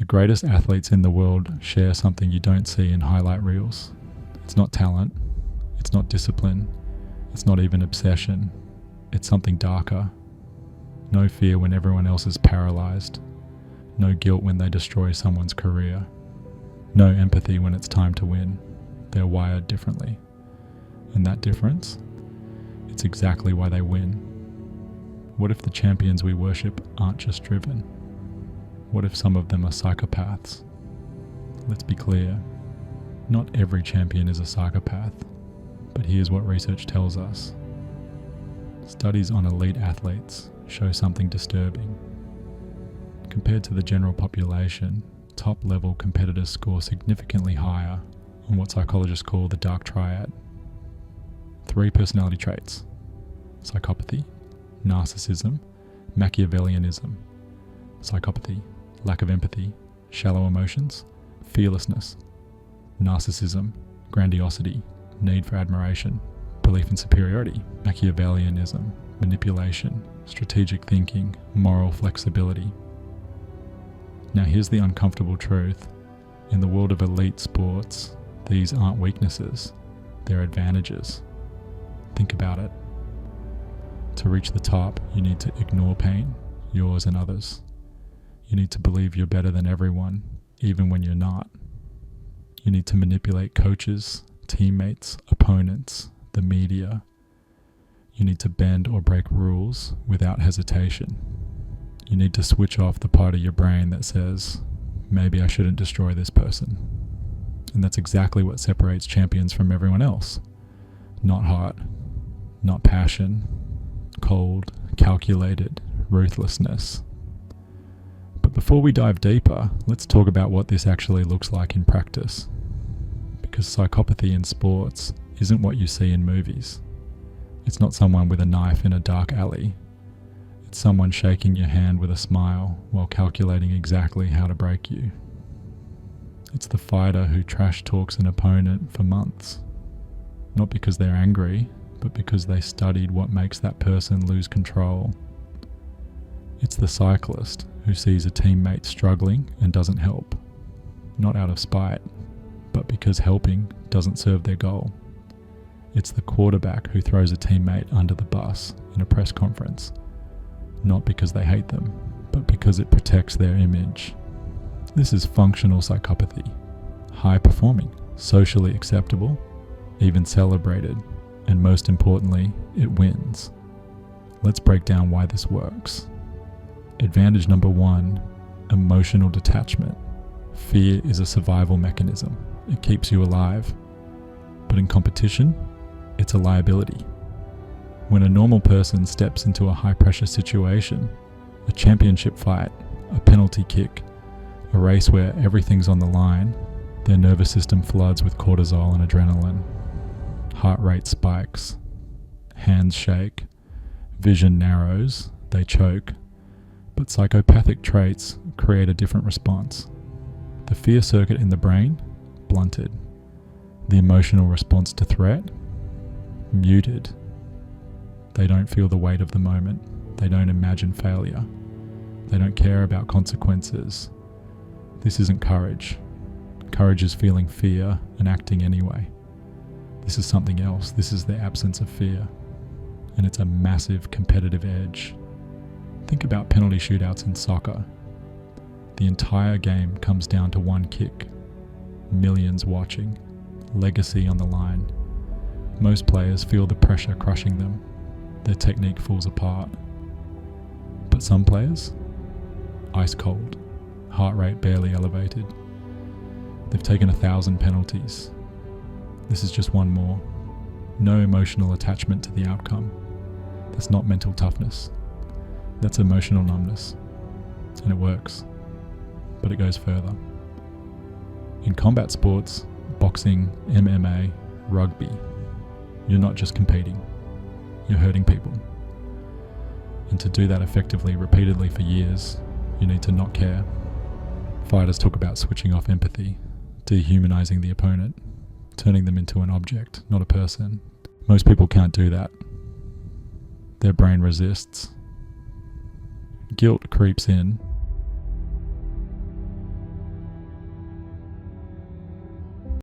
The greatest athletes in the world share something you don't see in highlight reels. It's not talent, it's not discipline, it's not even obsession. It's something darker. No fear when everyone else is paralyzed. No guilt when they destroy someone's career. No empathy when it's time to win. They're wired differently. And that difference, it's exactly why they win. What if the champions we worship aren't just driven? What if some of them are psychopaths? Let's be clear, not every champion is a psychopath, but here's what research tells us. Studies on elite athletes show something disturbing. Compared to the general population, top-level competitors score significantly higher on what psychologists call the dark triad. 3 personality traits: psychopathy, narcissism, Machiavellianism. Psychopathy, lack of empathy, shallow emotions, fearlessness. Narcissism, grandiosity, need for admiration, belief in superiority. Machiavellianism, manipulation, strategic thinking, moral flexibility. Now here's the uncomfortable truth. In the world of elite sports, these aren't weaknesses, they're advantages. Think about it. To reach the top, you need to ignore pain, yours and others. You need to believe you're better than everyone, even when you're not. You need to manipulate coaches, teammates, opponents, the media. You need to bend or break rules without hesitation. You need to switch off the part of your brain that says, maybe I shouldn't destroy this person. And that's exactly what separates champions from everyone else. Not heart, not passion, cold, calculated, ruthlessness. But before we dive deeper, let's talk about what this actually looks like in practice. Because psychopathy in sports isn't what you see in movies. It's not someone with a knife in a dark alley. It's someone shaking your hand with a smile while calculating exactly how to break you. It's the fighter who trash talks an opponent for months. Not because they're angry, but because they studied what makes that person lose control. It's the cyclist who sees a teammate struggling and doesn't help. Not out of spite, but because helping doesn't serve their goal. It's the quarterback who throws a teammate under the bus in a press conference. Not because they hate them, but because it protects their image. This is functional psychopathy. High performing, socially acceptable, even celebrated, and most importantly, it wins. Let's break down why this works. Advantage number 1, emotional detachment. Fear is a survival mechanism. It keeps you alive. But in competition, it's a liability. When a normal person steps into a high-pressure situation, a championship fight, a penalty kick, a race where everything's on the line, their nervous system floods with cortisol and adrenaline. Heart rate spikes, hands shake, vision narrows, they choke. But psychopathic traits create a different response. The fear circuit in the brain, blunted. The emotional response to threat, muted. They don't feel the weight of the moment. They don't imagine failure. They don't care about consequences. This isn't courage. Courage is feeling fear and acting anyway. This is something else. This is the absence of fear. And it's a massive competitive edge. Think about penalty shootouts in soccer. The entire game comes down to one kick. Millions watching. Legacy on the line. Most players feel the pressure crushing them. Their technique falls apart. But some players? Ice cold. Heart rate barely elevated. They've taken 1,000 penalties. This is just one more. No emotional attachment to the outcome. That's not mental toughness. That's emotional numbness. And it works. But it goes further. In combat sports, boxing, MMA, rugby, you're not just competing. You're hurting people. And to do that effectively, repeatedly for years, you need to not care. Fighters talk about switching off empathy, dehumanizing the opponent, turning them into an object, not a person. Most people can't do that. Their brain resists. Guilt creeps in